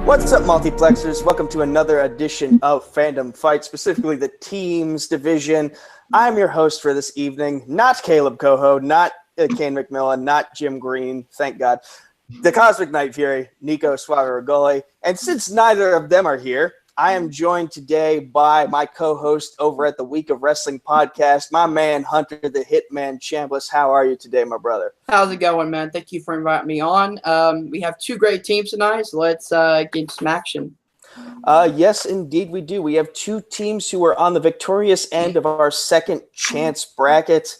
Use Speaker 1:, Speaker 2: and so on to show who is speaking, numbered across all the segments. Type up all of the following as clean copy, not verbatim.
Speaker 1: What's up, multiplexers? Welcome to another edition of Fandom Fight, specifically the teams division. I'm your host for this evening, not Caleb Coho, not Kane McMillan, not Jim Green, thank God. The Cosmic Night Fury, Nico Suave-Regoli. And since neither of them are here, I am joined today by my co-host over at the Week of Wrestling podcast, my man, Hunter the Hitman Chambliss. How are you today, my brother?
Speaker 2: How's it going, man? Thank you for inviting me on. We have two great teams tonight, so let's get some action.
Speaker 1: Yes, indeed we do. We have two teams who are on the victorious end of our second chance bracket.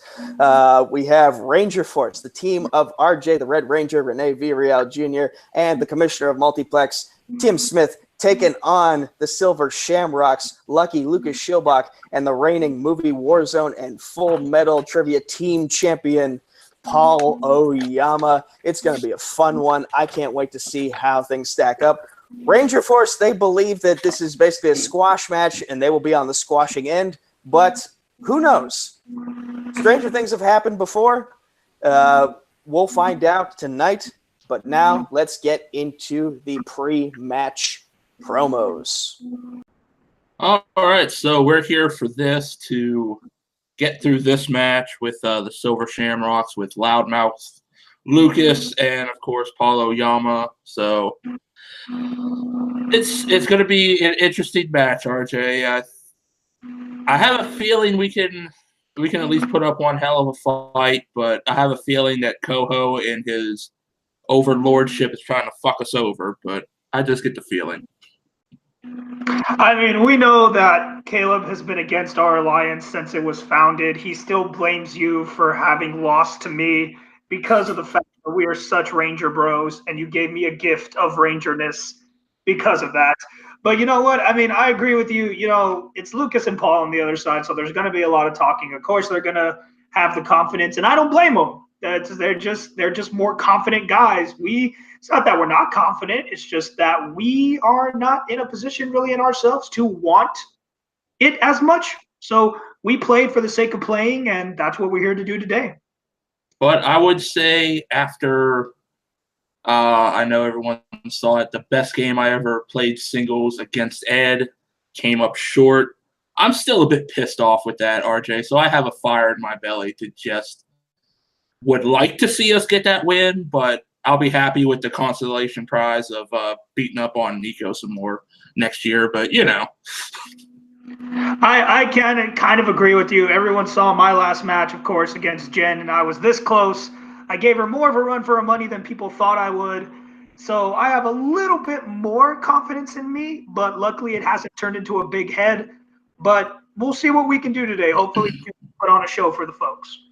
Speaker 1: We have Ranger Force, the team of RJ, the Red Ranger, Renee Villarreal Jr., and the commissioner of Multiplex, Tim Smith, taking on the Silver Shamrocks, Lucky Lucas Schilbach, and the reigning movie Warzone and Full Metal Trivia team champion, Paul Oyama. It's going to be a fun one. I can't wait to see how things stack up. Ranger Force, they believe that this is basically a squash match and they will be on the squashing end, but who knows? Stranger things have happened before. We'll find out tonight, but now let's get into the pre-match promos.
Speaker 3: All right, so we're here for this to get through this match with the Silver Shamrocks with Loudmouth Lucas and, of course, Paul Oyama. So it's going to be an interesting match, RJ. I have a feeling we can at least put up one hell of a fight, but I have a feeling that Coho and his overlordship is trying to fuck us over, but I just get the feeling.
Speaker 4: I mean, we know that Caleb has been against our alliance since it was founded. He still blames you for having lost to me because of the fact that we are such Ranger bros, and you gave me a gift of Rangerness because of that. But you know what? I mean, I agree with you. You know, it's Lucas and Paul on the other side, so there's going to be a lot of talking. Of course, they're going to have the confidence, and I don't blame them. They're just more confident guys. It's not that we're not confident. It's just that we are not in a position really in ourselves to want it as much. So we played for the sake of playing, and that's what we're here to do today.
Speaker 3: But I would say after I know everyone saw it, the best game I ever played singles against Ed came up short. I'm still a bit pissed off with that, RJ. So I have a fire in my belly to just would like to see us get that win, but I'll be happy with the consolation prize of beating up on Nico some more next year. But, you know.
Speaker 4: I can kind of agree with you. Everyone saw my last match, of course, against Jen, and I was this close. I gave her more of a run for her money than people thought I would. So I have a little bit more confidence in me, but luckily it hasn't turned into a big head. But we'll see what we can do today. Hopefully we can put on a show for the folks.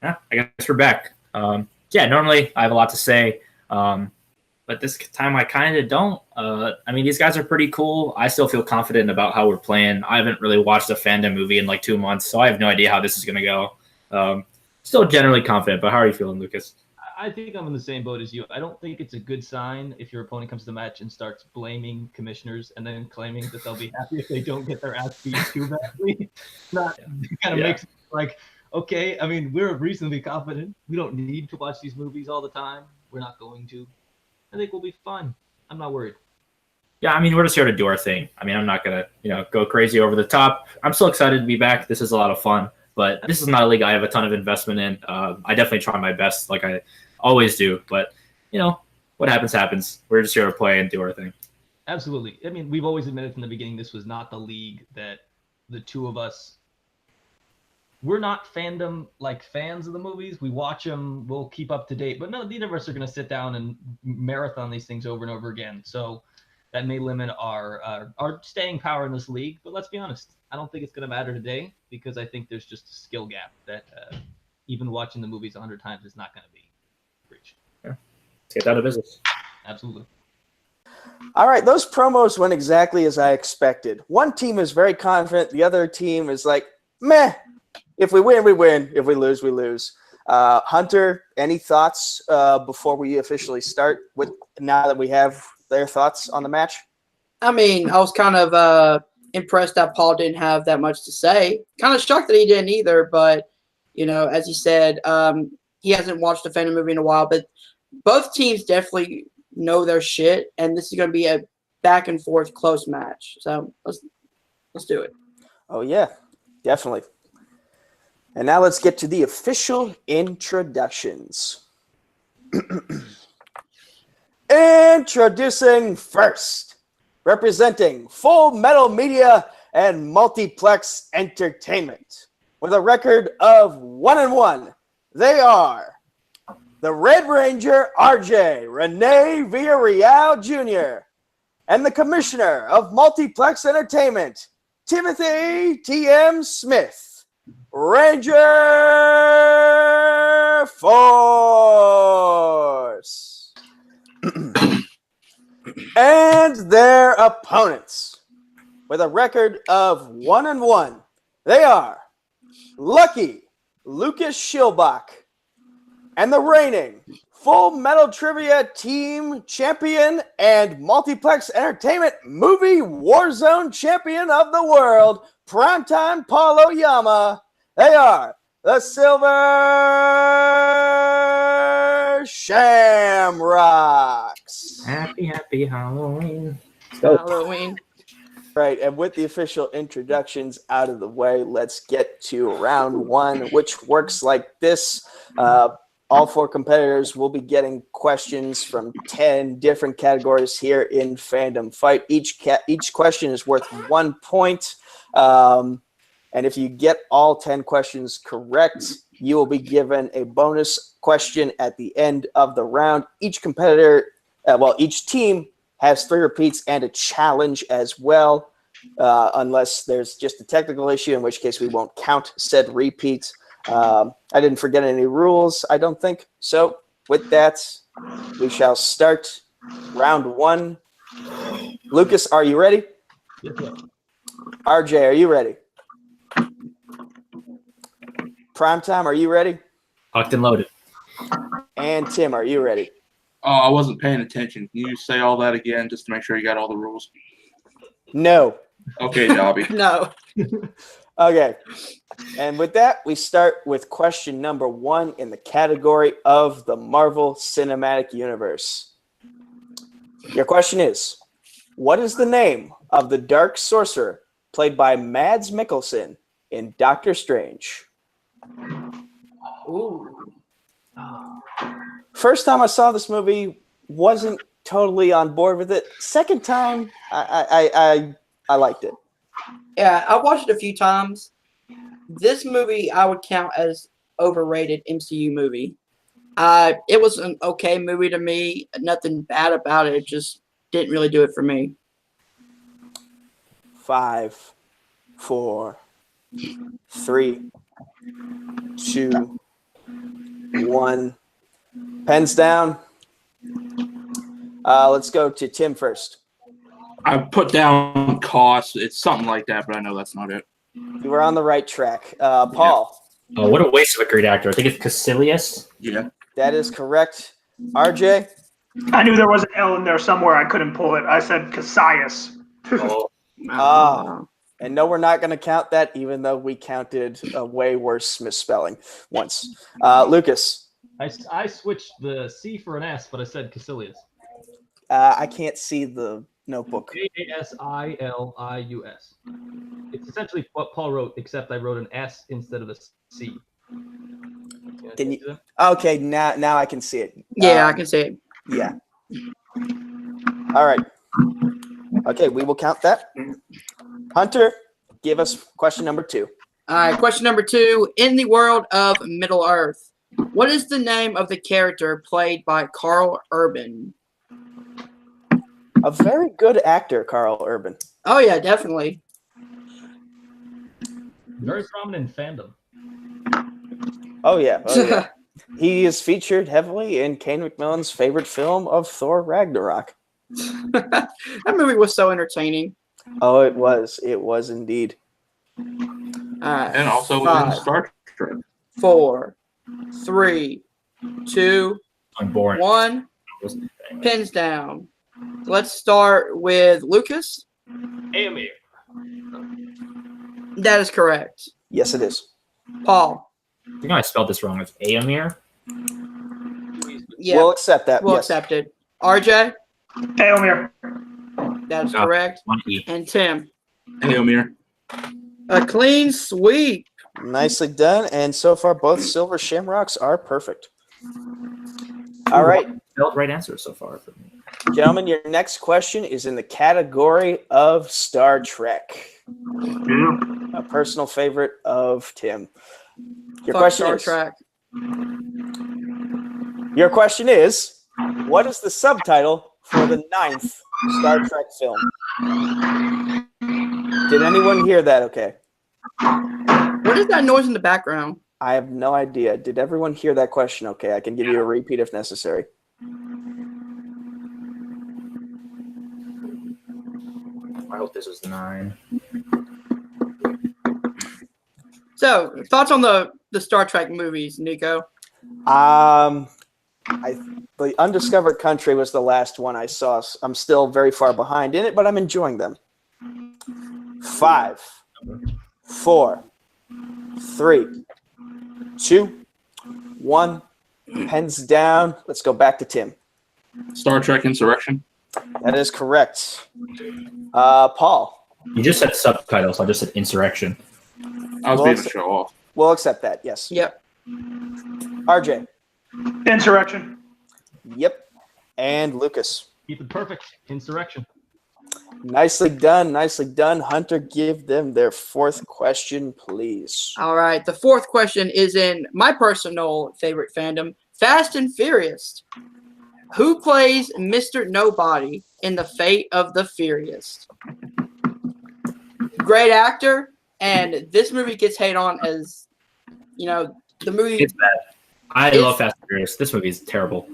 Speaker 5: Yeah, I guess we're back. Normally I have a lot to say, but this time I kind of don't. I mean, these guys are pretty cool. I still feel confident about how we're playing. I haven't really watched a Fandom movie in like 2 months, so I have no idea how this is going to go. Still generally confident, but how are you feeling, Lucas?
Speaker 6: I think I'm in the same boat as you. I don't think it's a good sign if your opponent comes to the match and starts blaming commissioners and then claiming that they'll be happy if they don't get their ass beat too badly. Makes it like, okay, I mean, we're reasonably confident. We don't need to watch these movies all the time. We're not going to. I think we'll be fine. I'm not worried.
Speaker 5: Yeah, I mean, we're just here to do our thing. I mean, I'm not going to, go crazy over the top. I'm still excited to be back. This is a lot of fun, but this is not a league I have a ton of investment in. I definitely try my best like I always do, but, what happens, happens. We're just here to play and do our thing.
Speaker 6: Absolutely. I mean, we've always admitted from the beginning this was not the league that the two of us we're not fandom like fans of the movies. We watch them, we'll keep up to date, but neither of us are going to sit down and marathon these things over and over again. So that may limit our staying power in this league. But let's be honest, I don't think it's going to matter today because I think there's just a skill gap that even watching the movies 100 times is not going to be breached.
Speaker 5: Yeah. Let's get out of business.
Speaker 6: Absolutely.
Speaker 1: All right, those promos went exactly as I expected. One team is very confident. The other team is like, meh. If we win, we win. If we lose, we lose. Hunter, any thoughts before we officially start with now that we have their thoughts on the match?
Speaker 2: I mean, I was kind of impressed that Paul didn't have that much to say. Kind of shocked that he didn't either, but, as he said, he hasn't watched a Fandom movie in a while. But both teams definitely know their shit, and this is going to be a back and forth close match. So let's do it.
Speaker 1: Oh, yeah, definitely. And now let's get to the official introductions. Introducing first, representing Full Metal Media and Multiplex Entertainment. With a record of 1-1, they are the Red Ranger RJ Rene Villarreal Jr. and the Commissioner of Multiplex Entertainment, Timothy T.M. Smith. Ranger Force. And their opponents, with a record of 1-1, they are Lucky Lucas Schilbach and the reigning Full Metal Trivia Team Champion and Multiplex Entertainment Movie Warzone Champion of the World, Primetime Paul Oyama. They are the Silver Shamrocks.
Speaker 5: Happy Halloween.
Speaker 2: Halloween.
Speaker 1: Right, and with the official introductions out of the way, let's get to round one, which works like this. All four competitors will be getting questions from 10 different categories here in Fandom Fight. Each question is worth 1 point. And if you get all 10 questions correct, you will be given a bonus question at the end of the round. Each competitor, each team has 3 repeats and a challenge as well, unless there's just a technical issue, in which case we won't count said repeats. I didn't forget any rules, I don't think. So with that, we shall start round one. Lucas, are you ready?
Speaker 6: Yes, sir.
Speaker 1: RJ, are you ready? Primetime, are you ready?
Speaker 5: Locked and loaded.
Speaker 1: And Tim, are you ready?
Speaker 3: Oh, I wasn't paying attention. Can you say all that again just to make sure you got all the rules?
Speaker 1: No.
Speaker 3: Okay, Dobby.
Speaker 2: No.
Speaker 1: Okay. And with that, we start with question number 1 in the category of the Marvel Cinematic Universe. Your question is, what is the name of the Dark Sorcerer played by Mads Mikkelsen in Doctor Strange?
Speaker 2: Ooh.
Speaker 1: First time I saw this movie, wasn't totally on board with it. Second time, I liked it.
Speaker 2: Yeah, I watched it a few times. This movie I would count as overrated MCU movie. It was an okay movie to me. Nothing bad about it. It just didn't really do it for me.
Speaker 1: 5, 4, 3, 2, 1. Pens down. Let's go to Tim first.
Speaker 3: I put down cost. It's something like that, but I know that's not it.
Speaker 1: You were on the right track. Paul.
Speaker 5: Oh, what a waste of a great actor. I think it's Caecilius.
Speaker 3: Yeah.
Speaker 1: That is correct. RJ.
Speaker 4: I knew there was an L in there somewhere. I couldn't pull it. I said Cassius.
Speaker 5: Oh,
Speaker 1: And no, we're not going to count that, even though we counted a way worse misspelling once. Lucas.
Speaker 6: I switched the C for an S, but I said Caecilius.
Speaker 1: I can't see the notebook.
Speaker 6: Cassilius. It's essentially what Paul wrote, except I wrote an S instead of a C.
Speaker 1: Can you? Okay, now I can see it.
Speaker 2: Yeah, I can see it.
Speaker 1: Yeah. All right. Okay, we will count that. Hunter, give us question number 2.
Speaker 2: All right, question number 2. In the world of Middle Earth, what is the name of the character played by Carl Urban?
Speaker 1: A very good actor, Carl Urban.
Speaker 2: Oh, yeah, definitely.
Speaker 6: Very prominent in Fandom.
Speaker 1: Oh, yeah. Oh, yeah. He is featured heavily in Kane McMillan's favorite film of Thor Ragnarok.
Speaker 2: That movie was so entertaining.
Speaker 1: Oh, it was. It was indeed.
Speaker 3: And also in
Speaker 2: 5,
Speaker 3: Star Trek.
Speaker 2: 4, 3, 2,
Speaker 5: I'm boring.
Speaker 2: 1. Pins down. Let's start with Lucas.
Speaker 6: Amir.
Speaker 2: That is correct.
Speaker 1: Yes, it is.
Speaker 2: Paul.
Speaker 5: You know I spelled this wrong. It's Aamir.
Speaker 2: Yeah,
Speaker 1: We'll accept that.
Speaker 2: we'll
Speaker 1: yes.
Speaker 2: accept it. RJ,
Speaker 4: Eomir.
Speaker 2: that's
Speaker 5: Oh.
Speaker 2: correct.
Speaker 5: 1E.
Speaker 2: And Tim,
Speaker 3: Hey, Amir.
Speaker 2: a clean sweep.
Speaker 1: Nicely done. And so far, both Silver Shamrocks are perfect. All right,
Speaker 5: Felt right answer so far for me.
Speaker 1: gentlemen, your next question is in the category of Star Trek,
Speaker 4: Yeah.
Speaker 1: a personal favorite of Tim. Your
Speaker 2: Fuck
Speaker 1: question
Speaker 2: Star
Speaker 1: is,
Speaker 2: Trek.
Speaker 1: what is the subtitle for the 9th Star Trek film? Did anyone hear that okay?
Speaker 2: What is that noise in the background?
Speaker 1: I have no idea. Did everyone hear that question okay? I can give you a repeat if necessary.
Speaker 5: I hope this is 9.
Speaker 2: So, thoughts on the Star Trek movies, Nico?
Speaker 1: The Undiscovered Country was the last one I saw. I'm still very far behind in it, but I'm enjoying them. 5, 4, 3, 2, 1. Pens down. Let's go back to Tim.
Speaker 3: Star Trek Insurrection.
Speaker 1: That is correct. Paul.
Speaker 5: You just said subtitles. I just said insurrection.
Speaker 3: I was
Speaker 1: Well,
Speaker 3: being a show off.
Speaker 1: We'll accept that. Yes.
Speaker 2: Yep.
Speaker 1: RJ.
Speaker 4: Insurrection.
Speaker 1: Yep. And Lucas.
Speaker 6: Keep it perfect. Insurrection.
Speaker 1: Nicely done. Nicely done. Hunter, give them their 4th question, please.
Speaker 2: All right. The 4th question is in my personal favorite fandom, Fast and Furious. Who plays Mr. Nobody in The Fate of the Furious? Great actor, and this movie gets hate on as, the movie.
Speaker 5: It's bad. I love Fast and Furious. This movie is terrible.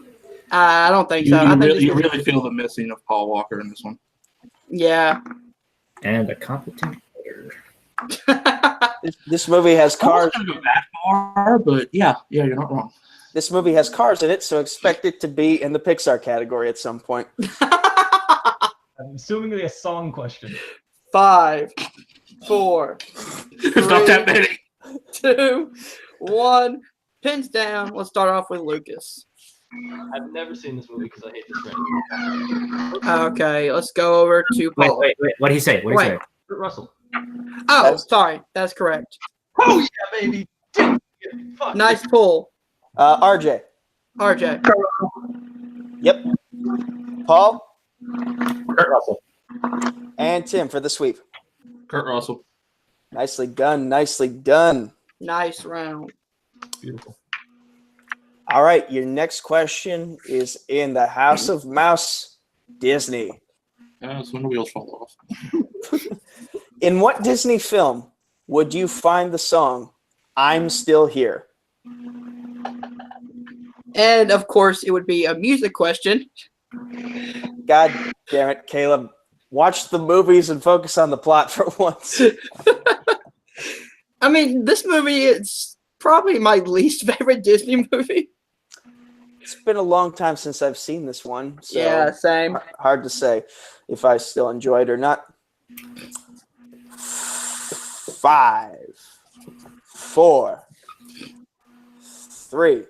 Speaker 2: I don't think
Speaker 3: You,
Speaker 2: so. I think this
Speaker 3: you
Speaker 2: movie-
Speaker 3: really feel the missing of Paul Walker in this one.
Speaker 2: Yeah.
Speaker 5: And a competent player.
Speaker 1: This movie has
Speaker 3: I
Speaker 1: cars.
Speaker 3: wasn't gonna go that far, but yeah, you're not wrong.
Speaker 1: This movie has cars in it, so expect it to be in the Pixar category at some point.
Speaker 6: I'm assuming a song question.
Speaker 2: 5, 4,
Speaker 3: There's not that many.
Speaker 2: 2, 1. Pins down. Let's start off with Lucas.
Speaker 6: I've never seen this movie because I hate this franchise.
Speaker 2: Okay, let's go over to Paul.
Speaker 5: Wait. What did he say? What did he say?
Speaker 6: Kurt Russell.
Speaker 2: Oh, sorry. That's correct.
Speaker 6: Oh yeah, baby. Fuck.
Speaker 2: Nice pull.
Speaker 1: RJ.
Speaker 2: RJ.
Speaker 1: Yep. Paul
Speaker 5: Kurt Russell.
Speaker 1: and Tim for the sweep.
Speaker 3: Kurt Russell.
Speaker 1: Nicely done. Nicely done.
Speaker 2: Nice round.
Speaker 6: Beautiful.
Speaker 1: All right, your next question is in the House of Mouse, Disney.
Speaker 3: That's when the wheels fall off.
Speaker 1: In what Disney film would you find the song "I'm Still Here"?
Speaker 2: And of course, it would be a music question.
Speaker 1: God damn it, Caleb. Watch the movies and focus on the plot for once.
Speaker 2: I mean, this movie is probably my least favorite Disney movie.
Speaker 1: It's been a long time since I've seen this one. So
Speaker 2: Yeah, same.
Speaker 1: hard to say if I still enjoy it or not. 5, 4, 3,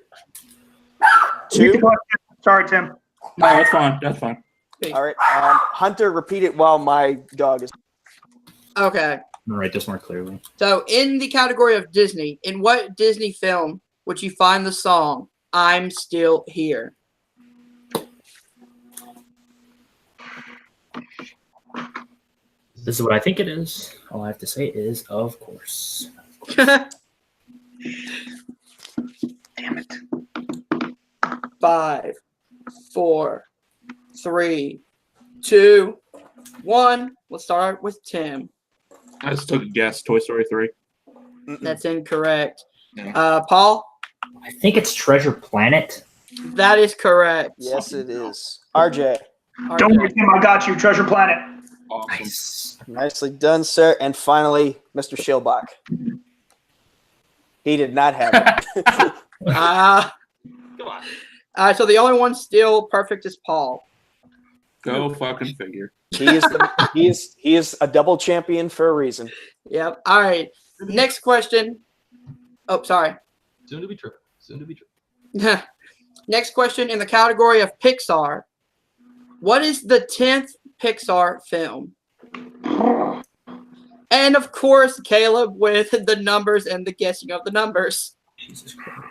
Speaker 1: 2.
Speaker 4: Sorry, Tim.
Speaker 3: No, that's fine. That's fine.
Speaker 1: All right, Hunter, repeat it while my dog is.
Speaker 2: Okay.
Speaker 5: I'm gonna write this more clearly.
Speaker 2: So, in the category of Disney, in what Disney film would you find the song "I'm Still Here"?
Speaker 5: This is what I think it is. All I have to say is, of course.
Speaker 4: Damn it.
Speaker 2: 5, 4, 3, 2, 1. Let's start with Tim.
Speaker 3: I just took a guess. Toy Story 3.
Speaker 2: That's incorrect.
Speaker 3: Yeah.
Speaker 2: Paul?
Speaker 5: I think it's Treasure Planet.
Speaker 2: That is correct.
Speaker 1: Yes, it is. RJ.
Speaker 4: Don't worry, Tim. I got you. Treasure Planet.
Speaker 3: Awesome.
Speaker 5: Nice.
Speaker 1: Nicely done, sir. And finally, Mr. Schilbach. He did not have it.
Speaker 6: Come on.
Speaker 2: So the only one still perfect is Paul.
Speaker 3: Go fucking figure.
Speaker 1: he is a double champion for a reason.
Speaker 2: Yep. All right. Next question. Oh, sorry.
Speaker 6: Soon to be true. Soon to be true.
Speaker 2: Next question in the category of Pixar. What is the 10th Pixar film? And of course, Caleb with the numbers and the guessing of the numbers.
Speaker 5: Jesus Christ.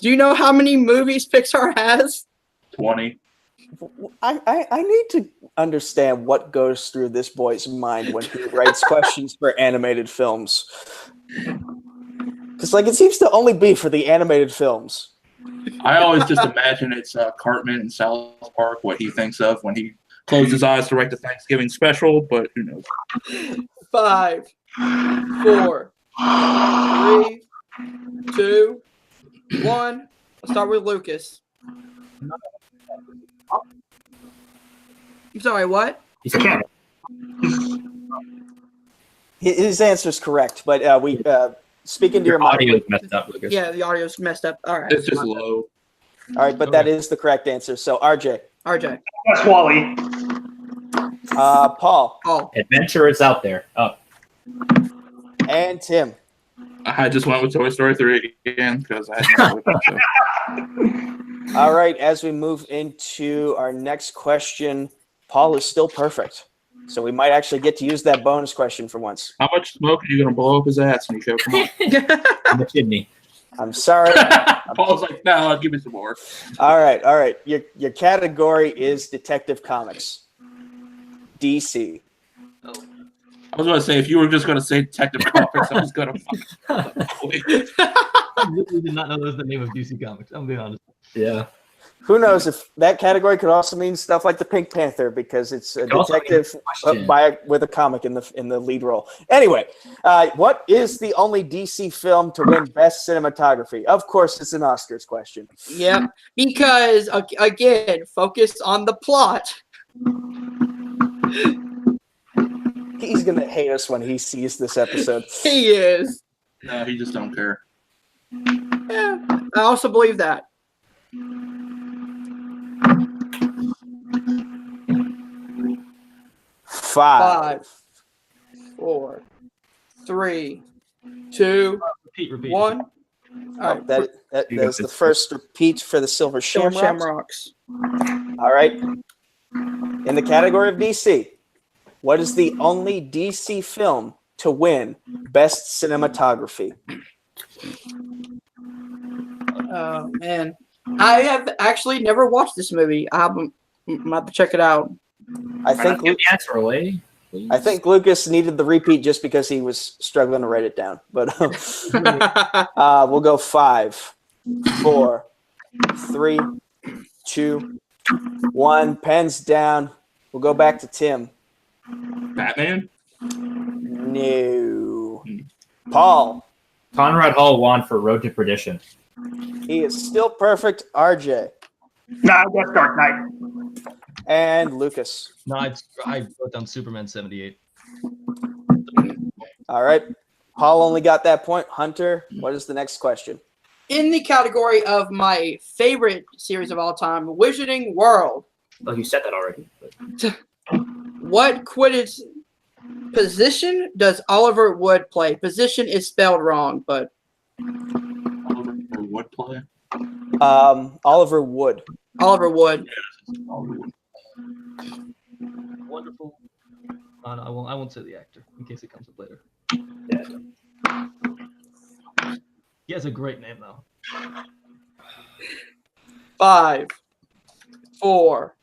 Speaker 2: Do you know how many movies Pixar has?
Speaker 3: 20.
Speaker 1: I need to understand what goes through this boy's mind when he writes questions for animated films. Because, like, it seems to only be for the animated films.
Speaker 3: I always just imagine it's Cartman in South Park, what he thinks of when he closed his eyes to write the Thanksgiving special, but who knows?
Speaker 2: 5, 4, 3, 2, 1. Let's start with Lucas. I'm sorry, what?
Speaker 5: He's a cat.
Speaker 1: His answer's correct, but speaking to your
Speaker 5: audio
Speaker 1: mic.
Speaker 5: is messed up, Lucas.
Speaker 2: Yeah, the audio's messed up. All right.
Speaker 3: It's just low.
Speaker 1: All right, but that is the correct answer. So, RJ.
Speaker 2: RJ.
Speaker 4: That's Wally.
Speaker 1: Paul.
Speaker 2: Oh.
Speaker 5: Adventure is out there. Oh.
Speaker 1: And Tim.
Speaker 3: I just went with Toy Story 3 again because I had no idea.
Speaker 1: All right, as we move into our next question, Paul is still perfect. So we might actually get to use that bonus question for once.
Speaker 3: How much smoke are you going to blow up his ass, Nico? Come on.
Speaker 5: The kidney.
Speaker 1: I'm sorry.
Speaker 3: Paul's like, no, give me some more.
Speaker 1: All right. Your category is Detective Comics. DC.
Speaker 3: I was going to say, if you were just going to say Detective Comics, I was going to
Speaker 6: I really did not know that was the name of DC Comics. I'm being honest.
Speaker 5: Yeah.
Speaker 1: Who knows if that category could also mean stuff like the Pink Panther because it's a detective with a comic in the lead role. Anyway, what is the only DC film to win Best Cinematography? Of course, it's an Oscars question.
Speaker 2: Yep. Because, again, focus on the plot.
Speaker 1: He's going to hate us when he sees this episode.
Speaker 2: He is.
Speaker 3: No, he just don't care.
Speaker 2: Yeah, I also believe that.
Speaker 1: Five,
Speaker 2: 4, 3, 2,
Speaker 6: Repeat.
Speaker 2: 1. All right.
Speaker 1: That's the first repeat for the Silver Shamrocks.
Speaker 2: Shamrocks.
Speaker 1: All right. In the category of DC, what is the only DC film to win Best Cinematography?
Speaker 2: Oh, man. I have actually never watched this movie. I'm about to check it out.
Speaker 1: I think
Speaker 5: Give the answer away. Please.
Speaker 1: I think Lucas needed the repeat just because he was struggling to write it down. But we'll go 5, 4, 3, 2, 1. Pens down. We'll go back to Tim.
Speaker 3: Batman?
Speaker 1: No. Paul.
Speaker 5: Conrad Hall won for Road to Perdition.
Speaker 1: He is still perfect. RJ.
Speaker 4: Nah, that's Dark Knight.
Speaker 1: And Lucas.
Speaker 6: No, I wrote down Superman 78.
Speaker 1: All right. Paul only got that point. Hunter, what is the next question?
Speaker 2: In the category of my favorite series of all time, Wizarding World,
Speaker 5: Oh, you said that already. But...
Speaker 2: what Quidditch position does Oliver Wood play? Position is spelled wrong, but
Speaker 3: Oliver Wood play?
Speaker 1: Oliver Wood.
Speaker 2: Oliver Wood.
Speaker 3: Oliver Wood.
Speaker 6: Wonderful. No, I won't say the actor in case it comes up later. He has a great name though.
Speaker 2: 5, 4,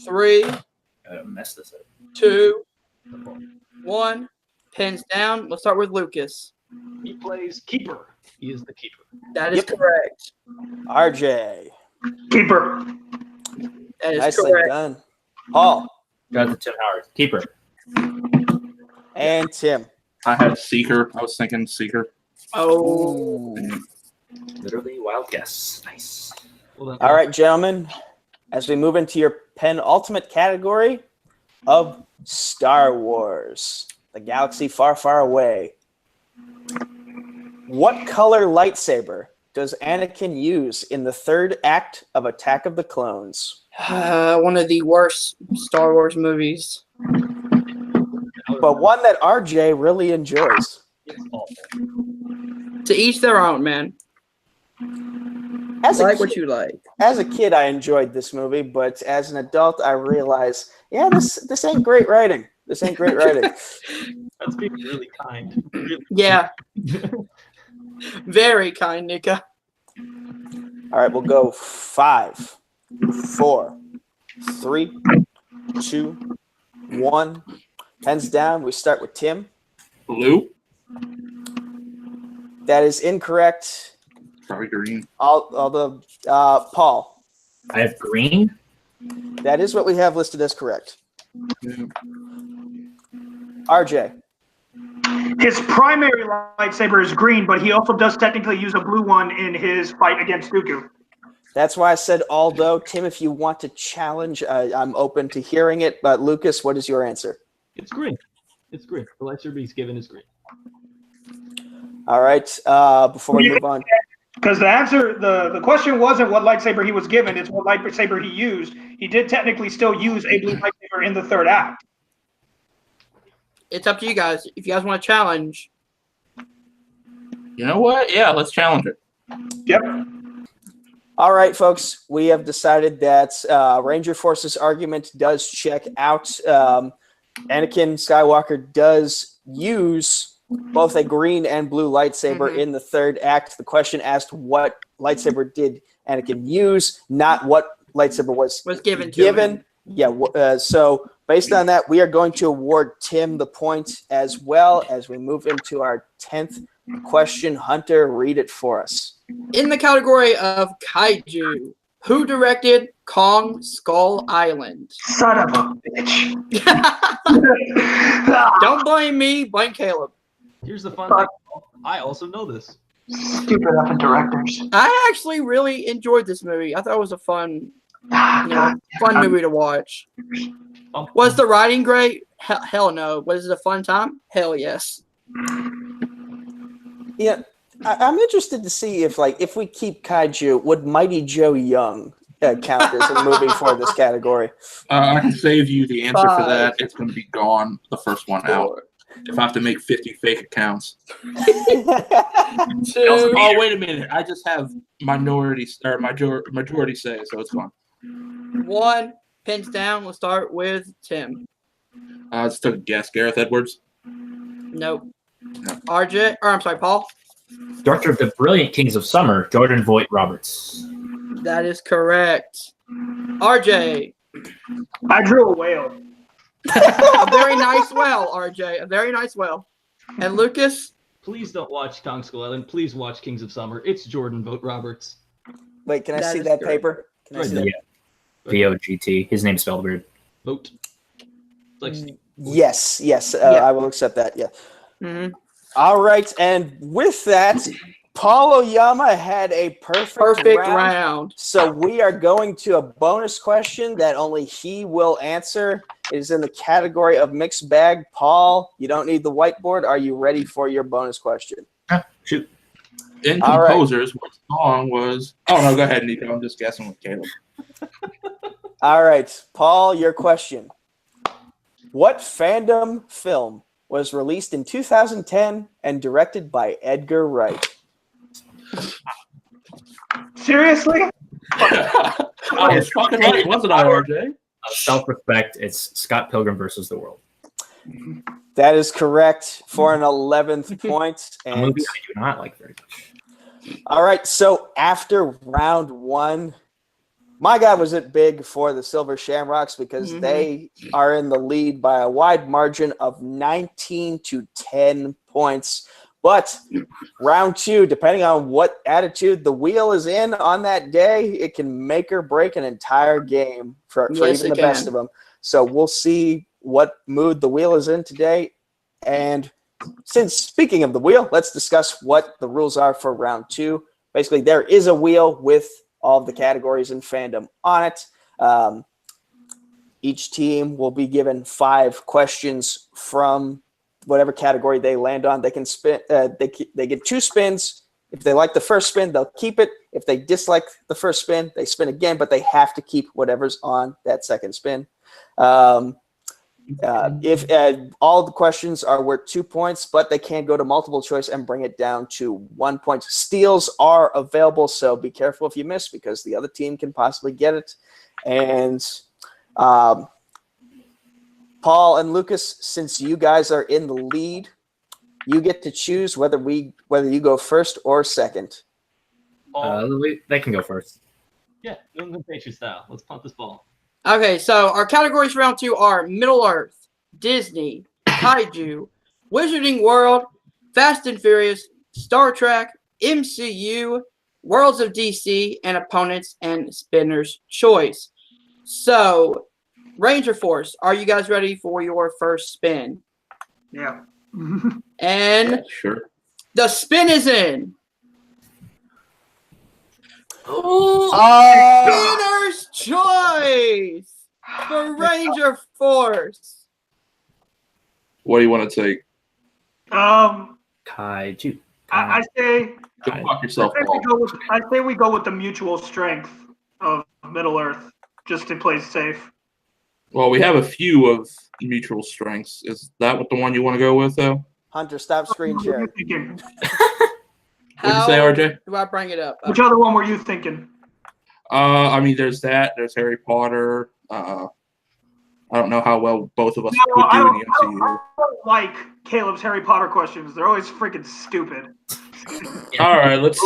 Speaker 2: 3,
Speaker 5: I messed this up.
Speaker 2: 2, 1. Pens down. Let's start with Lucas.
Speaker 6: He plays keeper. He is the keeper.
Speaker 2: That is
Speaker 1: Yep.
Speaker 2: correct.
Speaker 1: RJ.
Speaker 4: Keeper.
Speaker 2: That is
Speaker 1: Nicely
Speaker 2: correct.
Speaker 1: done. Paul.
Speaker 5: Got the Tim Howard. Keeper.
Speaker 1: And Tim.
Speaker 3: I had Seeker. I was thinking Seeker.
Speaker 2: Oh.
Speaker 5: Literally wild guess. Nice.
Speaker 6: Well, then,
Speaker 1: All right, gentlemen. As we move into your penultimate category of Star Wars, the galaxy far, far away. What color lightsaber does Anakin use in the third act of Attack of the Clones?
Speaker 2: One of the worst Star Wars movies.
Speaker 1: But one that RJ really enjoys.
Speaker 6: it's awful.
Speaker 2: To each their own, man. Like what you like.
Speaker 1: As a kid, I enjoyed this movie, but as an adult, I realized, yeah, this ain't great writing. This ain't great writing.
Speaker 6: That's being really kind. Really.
Speaker 2: Yeah. Very kind, Nika.
Speaker 1: All right, we'll go 5, 4, 3, 2, 1. Hands down. We start with Tim.
Speaker 3: Blue.
Speaker 1: That is incorrect.
Speaker 3: Probably green.
Speaker 1: Although, Paul.
Speaker 5: I have green.
Speaker 1: That is what we have listed as correct.
Speaker 3: Yeah.
Speaker 1: RJ.
Speaker 4: His primary lightsaber is green, but he also does technically use a blue one in his fight against Dooku.
Speaker 1: That's why I said although. Tim, if you want to challenge, I'm open to hearing it. But Lucas, what is your answer?
Speaker 6: It's green. It's green. The lightsaber he's given is green.
Speaker 1: All right. Before we move on.
Speaker 4: Because the answer, the question wasn't what lightsaber he was given, it's what lightsaber he used. He did technically still use a blue lightsaber in the third act.
Speaker 2: It's up to you guys. If you guys want to challenge.
Speaker 3: You know what? Yeah, let's challenge it.
Speaker 4: Yep.
Speaker 1: All right, folks. We have decided that Ranger Force's argument does check out. Anakin Skywalker does use both a green and blue lightsaber in the third act. The question asked what lightsaber did Anakin use, not what lightsaber was
Speaker 2: given to him.
Speaker 1: Yeah, so based on that, we are going to award Tim the point as well as we move into our 10th question. Hunter, read it for us.
Speaker 2: In the category of kaiju, who directed Kong Skull Island?
Speaker 4: Son of a bitch.
Speaker 2: Don't blame me, blame Caleb.
Speaker 6: Here's the fun thing. I also know this.
Speaker 4: Stupid effing directors.
Speaker 2: I actually really enjoyed this movie. I thought it was a fun movie to watch. Was the writing great? Hell no. Was it a fun time? Hell yes.
Speaker 1: Yeah, I'm interested to see if we keep kaiju, would Mighty Joe Young count as a movie for this category?
Speaker 3: I can save you the answer for that. It's going to be gone the first one out. If I have to make 50 fake accounts. Oh, wait a minute. I just have majority say, so it's fine.
Speaker 2: 1, pins down. We'll start with Tim.
Speaker 3: I just took a guess. Gareth Edwards?
Speaker 2: Nope. RJ, or I'm sorry, Paul.
Speaker 5: Director of the brilliant Kings of Summer, Jordan Voight Roberts.
Speaker 2: That is correct. RJ.
Speaker 4: I drew a whale.
Speaker 2: A very nice well, RJ. A very nice well. And Lucas?
Speaker 6: Please don't watch Kong Skull Island. Please watch Kings of Summer. It's Jordan Vogt Roberts.
Speaker 1: Wait, can I
Speaker 2: That
Speaker 1: see
Speaker 2: is
Speaker 1: that
Speaker 2: correct.
Speaker 1: paper? Can I see that?
Speaker 5: VOGT. His name's spelled weird.
Speaker 6: Vote. It's like Steve.
Speaker 1: Yes.
Speaker 2: Yeah.
Speaker 1: I will accept that. Yeah.
Speaker 2: Mm-hmm.
Speaker 1: All right, and with that, Paul Oyama had a perfect
Speaker 2: round.
Speaker 1: So we are going to a bonus question that only he will answer. It is in the category of mixed bag. Paul, you don't need the whiteboard. Are you ready for your bonus question?
Speaker 5: Shoot.
Speaker 3: In
Speaker 1: All right.
Speaker 3: composers, what song was... Oh, no, go ahead, Nico. I'm just guessing with Caleb.
Speaker 1: All right, Paul, your question. What fandom film was released in 2010 and directed by Edgar Wright?
Speaker 4: Seriously?
Speaker 3: I was fucking right, wasn't I, RJ?
Speaker 5: Self-respect. It's Scott Pilgrim versus the World.
Speaker 1: That is correct for an 11th point.
Speaker 5: A movie I do not like very much.
Speaker 1: All right, so after round one, my guy was it big for the Silver Shamrocks because they are in the lead by a wide margin of 19 to 10 points. But round two, depending on what attitude the wheel is in on that day, it can make or break an entire game for even the best of them. So we'll see what mood the wheel is in today. And since speaking of the wheel, let's discuss what the rules are for round two. Basically, there is a wheel with all of the categories in fandom on it. Each team will be given 5 questions from whatever category they land on. They can spin. They get 2 spins. If they like the first spin, they'll keep it. If they dislike the first spin, they spin again, but they have to keep whatever's on that second spin. If all the questions are worth 2 points, but they can go to multiple choice and bring it down to 1 point. Steals are available, so be careful if you miss because the other team can possibly get it. And Paul and Lucas, since you guys are in the lead, you get to choose whether you go first or second.
Speaker 5: They can go first.
Speaker 6: Yeah, New England Patriots style. Let's punt this ball.
Speaker 2: Okay, so our categories for round 2 are Middle Earth, Disney, Kaiju, Wizarding World, Fast and Furious, Star Trek, MCU, Worlds of DC, and Opponents and Spinner's Choice. So, Ranger Force, are you guys ready for your first spin?
Speaker 4: Yeah.
Speaker 2: And
Speaker 3: Sure.
Speaker 2: the spin is in. Spinner's Choice for Ranger Force.
Speaker 3: What do you want to take?
Speaker 5: Kaiju.
Speaker 4: I say
Speaker 3: Go fuck yourself,
Speaker 4: I
Speaker 3: Paul.
Speaker 4: say we go with the mutual strength of Middle Earth just to play safe.
Speaker 3: Well, we have a few of mutual strengths. Is that what the one you want to go with, though?
Speaker 1: Hunter, stop screen
Speaker 4: What were you
Speaker 1: sharing.
Speaker 4: thinking?
Speaker 3: What'd you say, RJ?
Speaker 2: Do I bring it up?
Speaker 4: Which other one were you thinking?
Speaker 3: I mean, there's that. There's Harry Potter. I don't know how well both of us
Speaker 4: No,
Speaker 3: would
Speaker 4: I
Speaker 3: do in
Speaker 4: don't,
Speaker 3: the
Speaker 4: I don't-
Speaker 3: MCU.
Speaker 4: I don't like Caleb's Harry Potter questions. They're always freaking stupid.
Speaker 3: All right, let's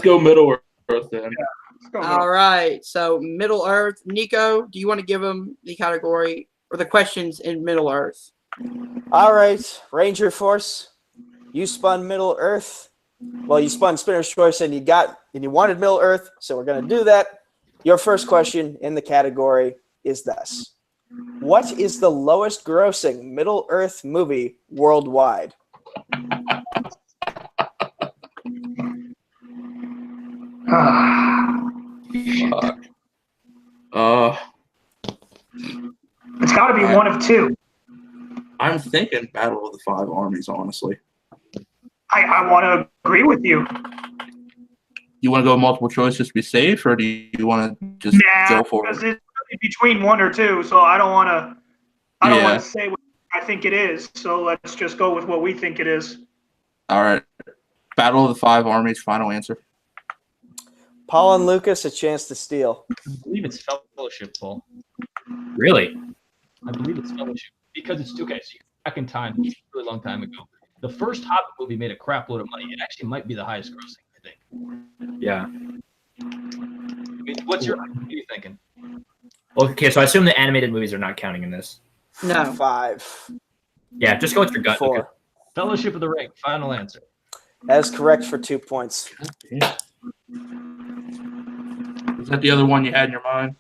Speaker 3: go Middle Earth then.
Speaker 4: Let's go.
Speaker 2: All right. So Middle Earth. Nico, do you want to give them the category or the questions in Middle Earth?
Speaker 1: All right, Ranger Force, you spun Middle Earth. Well, you spun Spinner's Choice and you wanted Middle Earth, so we're going to do that. Your first question in the category is this. What is the lowest grossing Middle Earth movie worldwide?
Speaker 3: Fuck.
Speaker 4: It's got to be one of two.
Speaker 3: I'm thinking Battle of the Five Armies, honestly.
Speaker 4: I want to agree with you.
Speaker 3: You want to go multiple choice just to be safe, or do you want to just go for
Speaker 4: because
Speaker 3: it?
Speaker 4: it's between one or two, so I don't want to. I don't
Speaker 3: Yeah.
Speaker 4: want to say what I think it is. So let's just go with what we think it is.
Speaker 3: All right. Battle of the Five Armies, final answer.
Speaker 1: Paul and Lucas, a chance to steal.
Speaker 6: I believe it's Fellowship, Paul.
Speaker 5: Really?
Speaker 6: I believe it's Fellowship because it's okay. So back in time, a really long time ago, the first Hobbit movie made a crap load of money. It actually might be the highest grossing, I think.
Speaker 5: Yeah.
Speaker 6: I mean, what are you thinking?
Speaker 5: Okay, so I assume the animated movies are not counting in this.
Speaker 2: No.
Speaker 1: 5,
Speaker 5: Yeah, just go with your gut.
Speaker 1: 4.
Speaker 5: Lucas.
Speaker 6: Fellowship of the Ring. Final answer.
Speaker 1: That is correct for 2 points.
Speaker 3: Yeah. Is that the other one you had in your mind?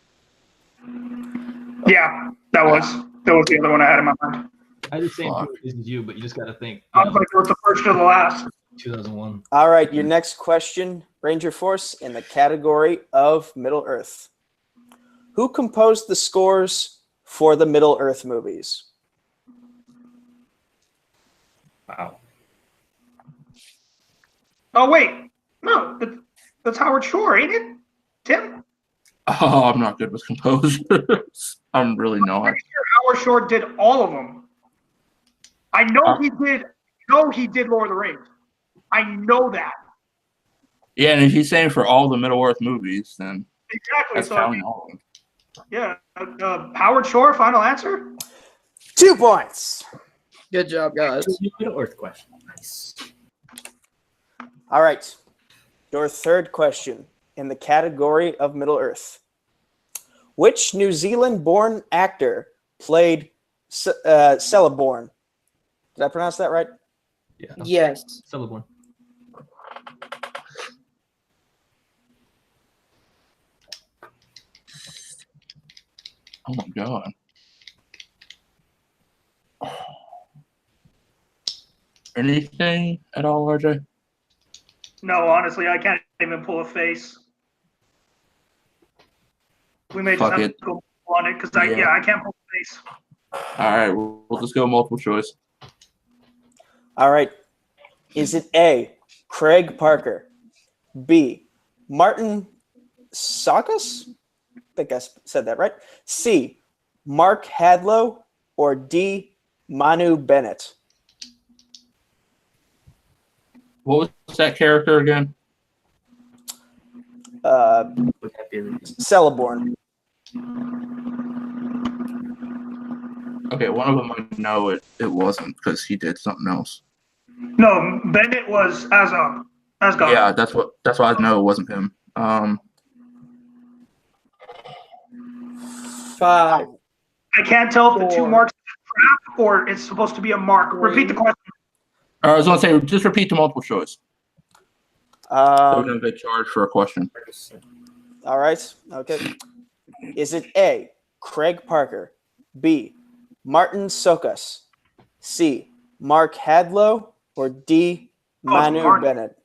Speaker 4: Yeah, that was the other one I had in my mind.
Speaker 6: I had the same
Speaker 3: Fuck.
Speaker 6: thing as you, but you just got to think.
Speaker 4: I was like, it was the first or the last.
Speaker 6: 2001.
Speaker 1: All right, your next question, Ranger Force, in the category of Middle Earth. Who composed the scores for the Middle Earth movies?
Speaker 5: Wow.
Speaker 4: Oh wait, no, that's Howard Shore, ain't it? Tim?
Speaker 3: Oh, I'm not good with composers. I'm really not.
Speaker 4: Pretty sure Howard Shore did all of them. I know he did. No, he did Lord of the Rings. I know that
Speaker 3: Yeah, and if he's saying for all the Middle Earth movies, then
Speaker 4: exactly.
Speaker 3: that's
Speaker 4: So
Speaker 3: counting all of them.
Speaker 4: yeah, Howard Shore. Final answer.
Speaker 1: 2 points.
Speaker 2: Good job, guys.
Speaker 5: Middle Earth question. Nice.
Speaker 1: All right, your third question in the category of Middle Earth. Which New Zealand-born actor played Celeborn? Did I pronounce that right?
Speaker 6: Yeah.
Speaker 2: Yes.
Speaker 6: Celeborn.
Speaker 3: Oh my god. Anything at all, RJ?
Speaker 4: No, honestly, I can't even pull a face. We may just
Speaker 3: Fuck
Speaker 4: have
Speaker 3: it.
Speaker 4: to go on it because I can't pull a face.
Speaker 3: All right, we'll just go multiple choice.
Speaker 1: All right. Is it A, Craig Parker, B, Martin Saukas? I think I said that right. C, Mark Hadlow, or D. Manu Bennett?
Speaker 3: What was that character again?
Speaker 5: Would that be
Speaker 1: Celeborn.
Speaker 3: Okay, one of them I know it wasn't because he did something else.
Speaker 4: No, Bennett was Asgard.
Speaker 3: Yeah, that's why I know it wasn't him.
Speaker 2: 5.
Speaker 4: I can't tell if the 2
Speaker 2: 4.
Speaker 4: marks is a trap or it's supposed to be a mark.
Speaker 2: 3.
Speaker 4: Repeat the question.
Speaker 3: I was gonna say just repeat the multiple choice. So we're
Speaker 1: Um,
Speaker 3: gonna get charged for a question.
Speaker 1: all right. Okay. Is it A. Craig Parker, B. Martin Sokas, C. Mark Hadlow, or D. Manu
Speaker 4: Martin.
Speaker 1: Bennett?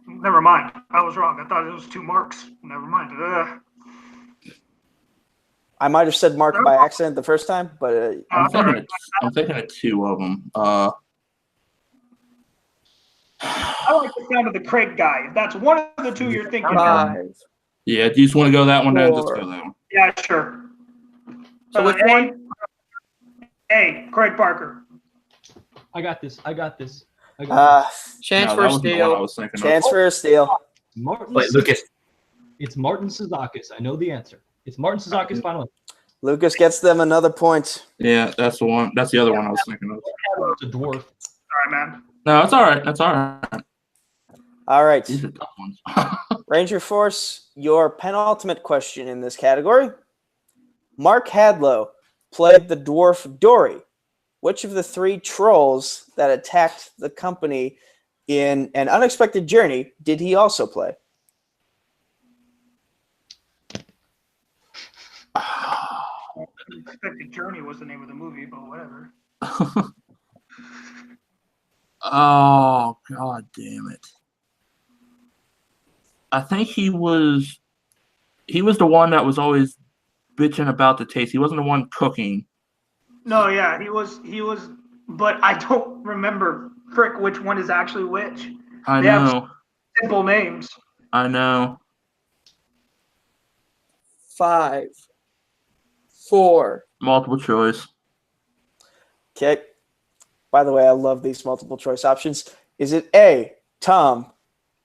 Speaker 4: Never mind. I was wrong. I thought it was 2 marks. Never mind.
Speaker 1: I might have said Mark by accident the first time, but
Speaker 3: I'm thinking of 2 of them.
Speaker 4: I like the sound of the Craig guy. If that's one of the 2 you're thinking.
Speaker 2: 5.
Speaker 3: Yeah, do you just want to go that one then? Just
Speaker 2: 4.
Speaker 3: go that one.
Speaker 4: Yeah, sure.
Speaker 2: So which one?
Speaker 4: A. Craig Parker.
Speaker 6: I got this.
Speaker 2: Chance
Speaker 3: No,
Speaker 2: for
Speaker 3: that
Speaker 2: a
Speaker 3: was the one I
Speaker 2: steal.
Speaker 3: was thinking
Speaker 1: chance for a steal.
Speaker 6: Martin.
Speaker 5: Wait, Lucas.
Speaker 6: It's Martin Suzakis. I know the answer. It's Martin Suzakis. Final.
Speaker 1: Lucas gets them another point.
Speaker 3: Yeah, that's the one. That's the other one I was thinking of.
Speaker 6: It's a dwarf.
Speaker 4: Sorry, man.
Speaker 3: No, it's all right. That's all right.
Speaker 1: All right.
Speaker 3: These are tough ones.
Speaker 1: Ranger Force, your penultimate question in this category. Mark Hadlow played the dwarf Dory. Which of the 3 trolls that attacked the company in An Unexpected Journey did he also play?
Speaker 4: Unexpected Journey was the name of the movie, but whatever.
Speaker 3: Oh, god damn it. I think he was the one that was always bitching about the taste. He wasn't the one cooking.
Speaker 4: No, yeah, he was, but I don't remember frick which one is actually which.
Speaker 3: I
Speaker 4: They have
Speaker 3: know.
Speaker 4: simple names.
Speaker 3: I know.
Speaker 2: 5. 4.
Speaker 3: Multiple choice.
Speaker 1: Okay. By the way, I love these multiple choice options. Is it A, Tom,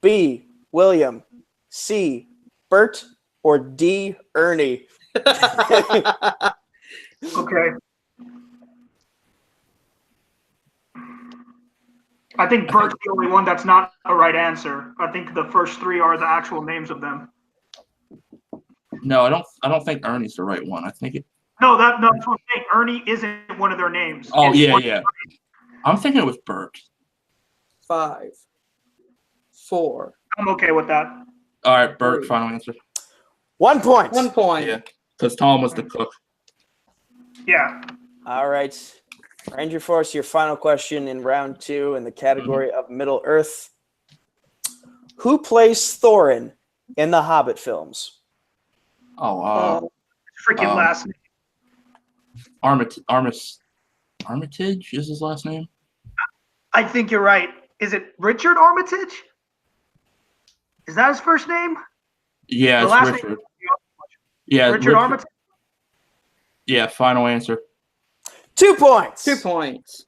Speaker 1: B, William, C, Bert, or D, Ernie?
Speaker 4: Okay. I think Bert's the only one that's not a right answer. I think the first 3 are the actual names of them.
Speaker 3: No, I don't think Ernie's the right one. I think it.
Speaker 4: No, that's what I'm saying. Ernie isn't one of their names.
Speaker 3: Oh
Speaker 4: It's
Speaker 3: yeah,
Speaker 4: one-
Speaker 3: yeah. I'm thinking it was Bert.
Speaker 2: 5. 4.
Speaker 4: I'm okay with that.
Speaker 3: All right, Bert.
Speaker 2: 3.
Speaker 3: Final answer.
Speaker 1: 1 point.
Speaker 2: 1 point.
Speaker 3: Yeah, because Tom was the cook.
Speaker 4: Yeah.
Speaker 1: All right. Ranger Force, your final question in round 2 in the category of Middle Earth. Who plays Thorin in the Hobbit films?
Speaker 3: Oh,
Speaker 4: Freaking last name.
Speaker 3: Armitage is his last name.
Speaker 4: I think you're right. Is it Richard Armitage? Is that his first name?
Speaker 3: Yeah,
Speaker 4: The
Speaker 3: it's
Speaker 4: last
Speaker 3: Richard.
Speaker 4: name-
Speaker 3: Yeah,
Speaker 4: Richard Armitage?
Speaker 3: Yeah, final answer.
Speaker 1: 2 points.
Speaker 2: 2 points.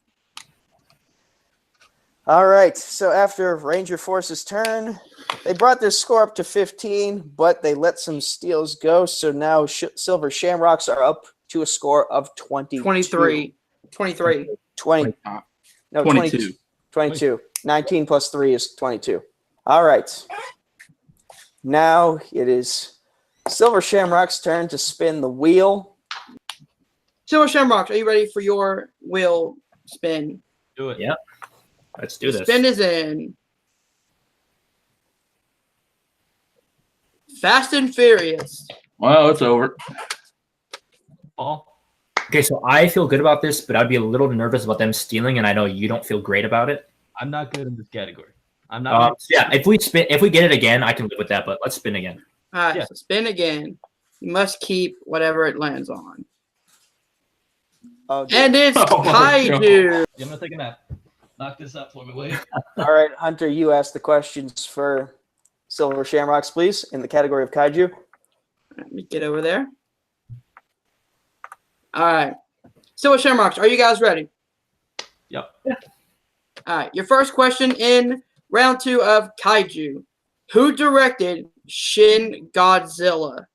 Speaker 1: All right. So after Ranger Force's turn, they brought their score up to 15, but they let some steals go. So now Silver Shamrocks are up to a score of 22.
Speaker 2: 23.
Speaker 1: 20. No,
Speaker 3: 22.
Speaker 1: 22. 19 plus 3 is 22. All right. Now it is Silver Shamrock's turn to spin the wheel.
Speaker 2: Silver Shamrocks, are you ready for your wheel spin?
Speaker 6: Do it.
Speaker 5: Yeah. Let's do this.
Speaker 2: Spin is in. Fast and Furious.
Speaker 3: Well, it's over.
Speaker 6: Paul.
Speaker 5: Okay, so I feel good about this, but I'd be a little nervous about them stealing, and I know you don't feel great about it.
Speaker 6: I'm not good in this category. I'm not.
Speaker 5: Yeah, if we get it again, I can live with that. But let's spin again.
Speaker 2: All right,
Speaker 6: Yeah.
Speaker 2: so spin again. You must keep whatever it lands on.
Speaker 1: Oh,
Speaker 2: And it's
Speaker 3: Oh,
Speaker 2: Kaiju.
Speaker 6: I'm gonna take a nap. Knock this up for me, wait.
Speaker 1: all right, Hunter, you ask the questions for Silver Shamrocks, please, in the category of Kaiju.
Speaker 2: Let me get over there. All right. So with Shamrocks, are you guys ready?
Speaker 6: Yep.
Speaker 2: All right. Your first question in round 2 of Kaiju. Who directed Shin Godzilla?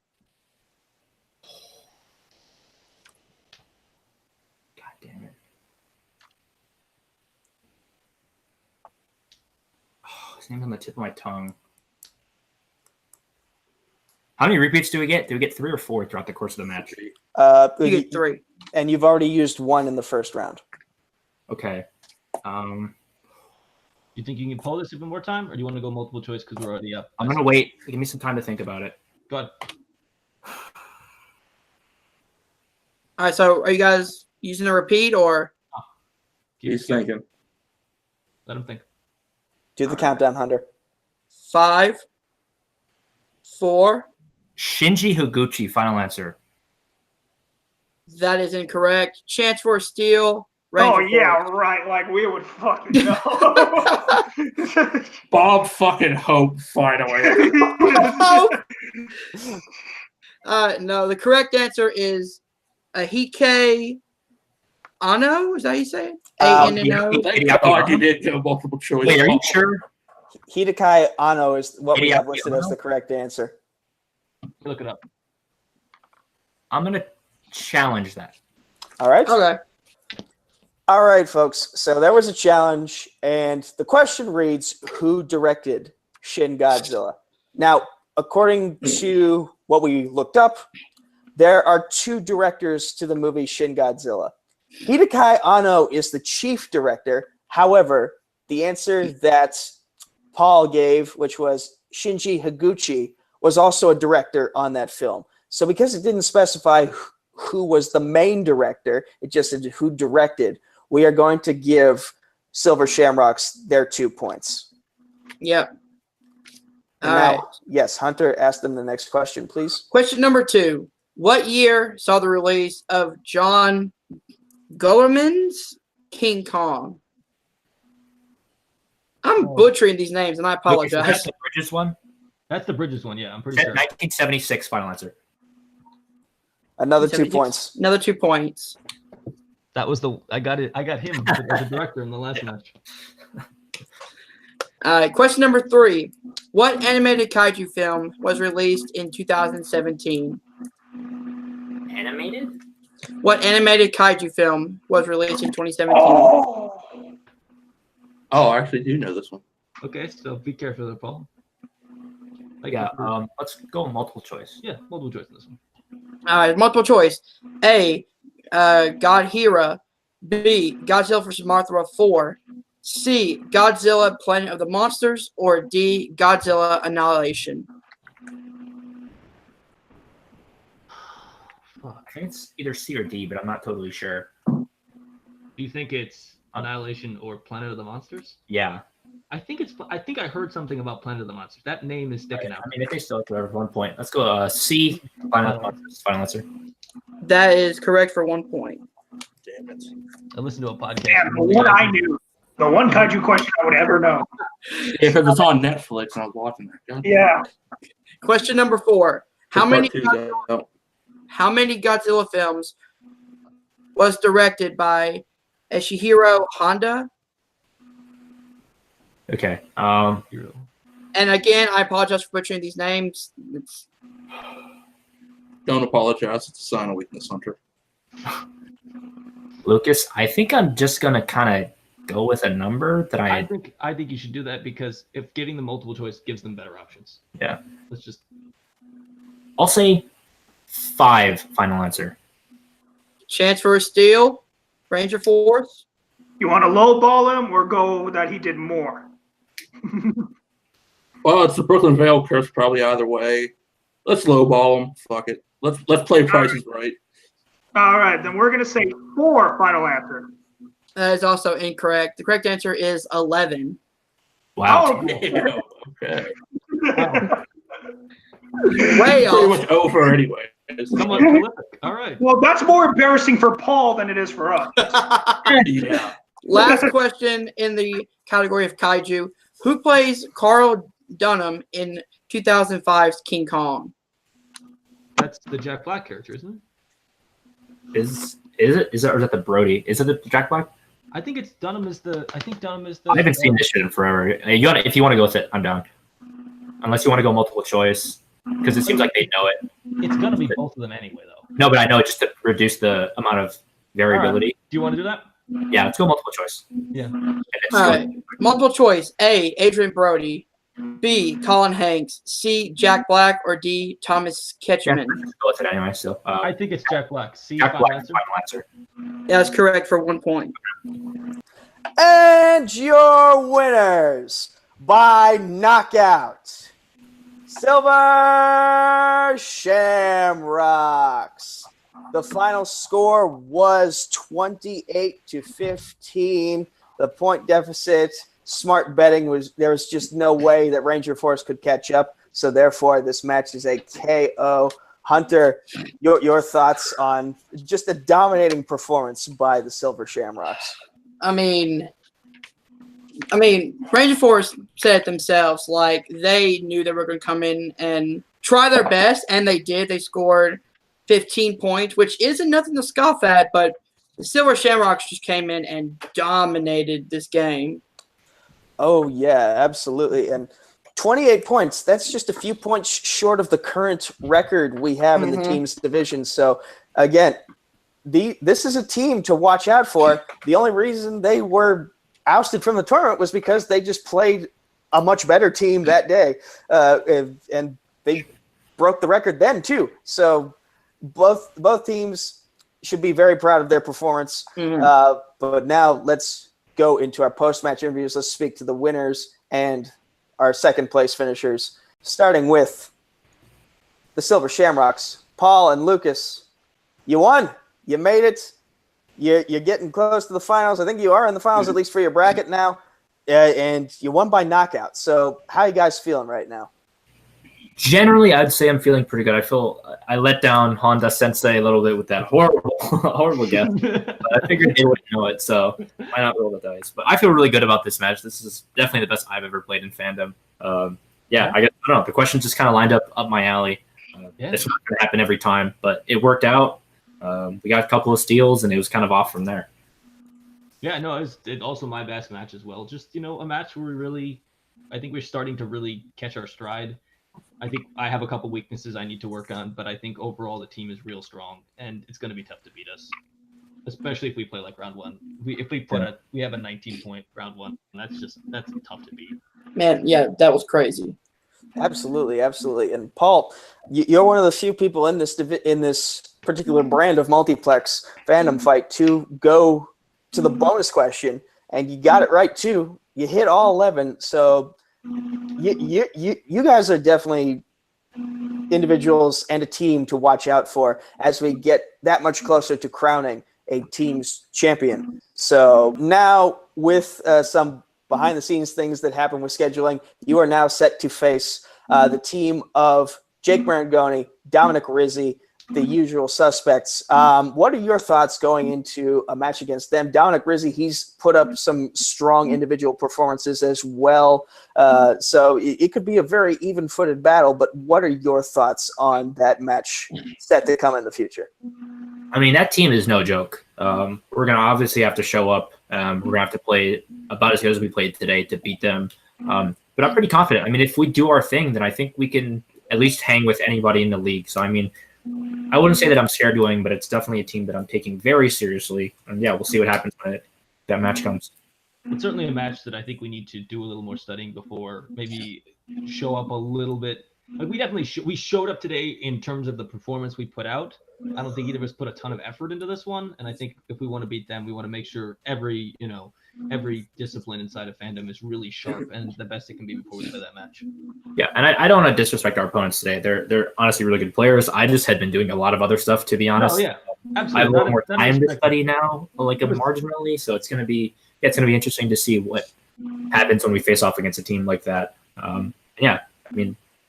Speaker 5: God damn it. Oh, his name's on the tip of my tongue. How many repeats do we get? Do we get 3 or 4 throughout the course of the match?
Speaker 2: You get 3.
Speaker 1: And you've already used 1 in the first round.
Speaker 5: Okay.
Speaker 6: You think you can pull this even more time, or do you want to go multiple choice because we're already up?
Speaker 5: I'm going to wait. Give me some time to think about it.
Speaker 6: Go ahead.
Speaker 2: All right. So are you guys using a repeat or?
Speaker 3: He's thinking.
Speaker 6: Let him think.
Speaker 1: Do the countdown, Hunter.
Speaker 2: 5, 4.
Speaker 5: Shinji Higuchi, final answer.
Speaker 2: That is incorrect. Chance for a steal.
Speaker 4: Oh,
Speaker 2: Ranger
Speaker 4: yeah,
Speaker 2: Force.
Speaker 4: right. Like, we would fucking know.
Speaker 3: Bob fucking Hope, finally.
Speaker 2: No, the correct answer is Ahike Ano. Is that how you say it? A-N-N-O.
Speaker 3: Thank God you did go multiple choice.
Speaker 5: Wait, are you sure?
Speaker 1: Hidekai Anno is what we have
Speaker 5: Hideaki
Speaker 1: listed as
Speaker 5: Anno?
Speaker 1: the correct answer.
Speaker 6: Look it up.
Speaker 5: I'm going to challenge that.
Speaker 1: All right.
Speaker 2: Okay.
Speaker 1: All right, folks. So there was a challenge, and the question reads, who directed Shin Godzilla? Now, according to what we looked up, there are 2 directors to the movie Shin Godzilla. Hideaki Anno is the chief director. However, the answer that Paul gave, which was Shinji Higuchi, was also a director on that film. So because it didn't specify who was the main director, it just said who directed, we are going to give Silver Shamrocks their 2 points.
Speaker 2: Yep.
Speaker 1: And
Speaker 2: All
Speaker 1: now,
Speaker 2: right.
Speaker 1: yes, Hunter, ask them the next question, please.
Speaker 2: Question number 2. What year saw the release of John Guillermin's King Kong? I'm butchering these names, and I apologize.
Speaker 5: That's the Bridges one?
Speaker 6: That's the Bridges one. Yeah, I'm pretty sure.
Speaker 5: 1976, final answer.
Speaker 1: Another 2 points.
Speaker 2: Another 2 points.
Speaker 6: That was the I got it. I got him as a director in the last match.
Speaker 2: Question number 3. What animated kaiju film was released in 2017?
Speaker 5: Animated?
Speaker 2: What animated kaiju film was released in 2017?
Speaker 3: Oh, I actually do know this one.
Speaker 6: Okay, so be careful there, Paul.
Speaker 5: Yeah, let's go multiple choice.
Speaker 6: Yeah, multiple choice in this one.
Speaker 2: Multiple choice. A. Godhera. B. Godzilla vs. Mothra 4. C. Godzilla Planet of the Monsters. Or D. Godzilla Annihilation.
Speaker 5: I think it's either C or D, but I'm not totally sure.
Speaker 6: Do you think it's Annihilation or Planet of the Monsters?
Speaker 5: Yeah.
Speaker 6: I think I heard something about Planet of the Monsters. That name is sticking out.
Speaker 5: I mean, if they still have 1 point, let's go C. Planet of the Monsters, final answer.
Speaker 2: That is correct for 1 point.
Speaker 3: Damn it.
Speaker 6: I listened to a podcast.
Speaker 4: Damn, the one I knew. The one kaiju question I would ever know.
Speaker 3: Yeah, because it's on Netflix and I was watching that. God.
Speaker 4: Yeah.
Speaker 2: Question number 4. How
Speaker 3: Part
Speaker 2: many
Speaker 3: 2's out.
Speaker 2: Godzilla films was directed by Eshihiro Honda?
Speaker 5: Okay.
Speaker 2: And again, I apologize for butchering these names.
Speaker 3: Don't apologize. It's a sign of weakness, Hunter.
Speaker 5: Lucas, I think I'm just going to kind of go with a number that
Speaker 6: I think you should do that because if giving them multiple choice gives them better options.
Speaker 5: Yeah.
Speaker 6: Let's just.
Speaker 5: I'll say 5, final answer.
Speaker 2: Chance for a steal. Ranger Force.
Speaker 4: You want to lowball him or go that he did more?
Speaker 3: Well, it's the Brooklyn Vale curse, probably either way. Let's lowball them. Fuck it. Let's play prices right.
Speaker 4: All right, then we're going to say 4, final answer.
Speaker 2: That is also incorrect. The correct answer is 11.
Speaker 5: Wow.
Speaker 4: Oh,
Speaker 3: Damn, okay.
Speaker 2: Way
Speaker 3: Pretty
Speaker 2: off.
Speaker 3: much over anyway.
Speaker 6: Somewhat prolific. All right.
Speaker 4: well, that's more embarrassing for Paul than it is for us.
Speaker 3: Yeah.
Speaker 2: Last question in the category of kaiju. Who plays Carl Dunham in 2005's King Kong?
Speaker 6: That's the Jack Black character, isn't it?
Speaker 5: Is it, or is that the Brody? Is it the Jack Black?
Speaker 6: I think it's Dunham is the. I think Dunham is the.
Speaker 5: I haven't seen this shit in forever. If you want to go with it, I'm down. Unless you want to go multiple choice, because it seems like they know it.
Speaker 6: It's gonna be both of them anyway, though.
Speaker 5: No, but I know just to reduce the amount of variability.
Speaker 6: Right. Do you want to do that?
Speaker 5: Yeah, let's go multiple choice.
Speaker 6: Yeah.
Speaker 2: All right. Multiple choice. A. Adrian Brody. B. Colin Hanks. C. Jack Black. Or D. Thomas
Speaker 5: Yeah,
Speaker 2: Ketchman.
Speaker 5: let's go with it anyway. So
Speaker 6: I think it's Jack Black. C.
Speaker 5: Jack
Speaker 6: Final
Speaker 5: Black,
Speaker 6: answer.
Speaker 5: final answer.
Speaker 2: Yeah, that's correct for 1 point.
Speaker 1: And your winners by knockout, Silver Shamrocks. The final score was 28-15. The point deficit, smart betting there was just no way that Ranger Force could catch up. So therefore, this match is a KO. Hunter, your thoughts on just a dominating performance by the Silver Shamrocks?
Speaker 2: I mean, Ranger Force said it themselves. Like, they knew they were going to come in and try their best, and they did. They scored 15 points, which isn't nothing to scoff at, but the Silver Shamrocks just came in and dominated this game.
Speaker 1: Oh, yeah, absolutely. And 28 points, that's just a few points short of the current record we have in the team's division. So, again, this is a team to watch out for. The only reason they were ousted from the tournament was because they just played a much better team that day, and they broke the record then too. So both teams should be very proud of their performance. But now let's go into our post-match interviews. Let's speak to the winners and our second place finishers, starting with the Silver Shamrocks. Paul and Lucas, you won. You made it. You're getting close to the finals. I think you are in the finals, at least for your bracket now. And you won by knockout. So how are you guys feeling right now?
Speaker 5: Generally, I'd say I'm feeling pretty good. I let down Honda Sensei a little bit with that horrible guess. But I figured they wouldn't know it, so why not roll the dice? But I feel really good about this match. This is definitely the best I've ever played in Fandom. I guess, I don't know. The questions just kind of lined up my alley. It's not going to happen every time, but it worked out. We got a couple of steals, and it was kind of off from there.
Speaker 6: Yeah, no, it's also my best match as well. Just, a match where I think we're starting to really catch our stride. I think I have a couple weaknesses I need to work on, but I think overall the team is real strong, and it's going to be tough to beat us, especially if we play like round one. We have a 19-point round one, and that's tough to beat. Man,
Speaker 2: yeah, that was crazy.
Speaker 1: Absolutely. And Paul, you're one of the few people in this particular brand of multiplex fandom fight to go to the bonus question, and you got it right too. You hit all 11, so you guys are definitely individuals and a team to watch out for as we get that much closer to crowning a team's champion. So now with some behind-the-scenes things that happen with scheduling, you are now set to face the team of Jake Marangoni, Dominic Rizzi, the usual suspects. What are your thoughts going into a match against them? Dominic Rizzi, he's put up some strong individual performances as well. So it could be a very even-footed battle, but what are your thoughts on that match set to come in the future?
Speaker 5: I mean, that team is no joke. We're going to obviously have to show up. We're going to have to play about as good as we played today to beat them. But I'm pretty confident. I mean, if we do our thing, then I think we can at least hang with anybody in the league. So, I mean, I wouldn't say that I'm scared going, but it's definitely a team that I'm taking very seriously. And, yeah, we'll see what happens when that match comes.
Speaker 6: It's certainly a match that I think we need to do a little more studying before, maybe show up a little bit. Like, we showed up today in terms of the performance we put out. I don't think either of us put a ton of effort into this one. And I think if we want to beat them, we want to make sure every discipline inside of Fandom is really sharp and the best it can be before we play that match.
Speaker 5: Yeah, and I don't want to disrespect our opponents today. They're honestly really good players. I just had been doing a lot of other stuff, to be honest.
Speaker 6: Oh, yeah, absolutely.
Speaker 5: I have a little more time to study now, marginally. So it's going to be interesting to see what happens when we face off against a team like that.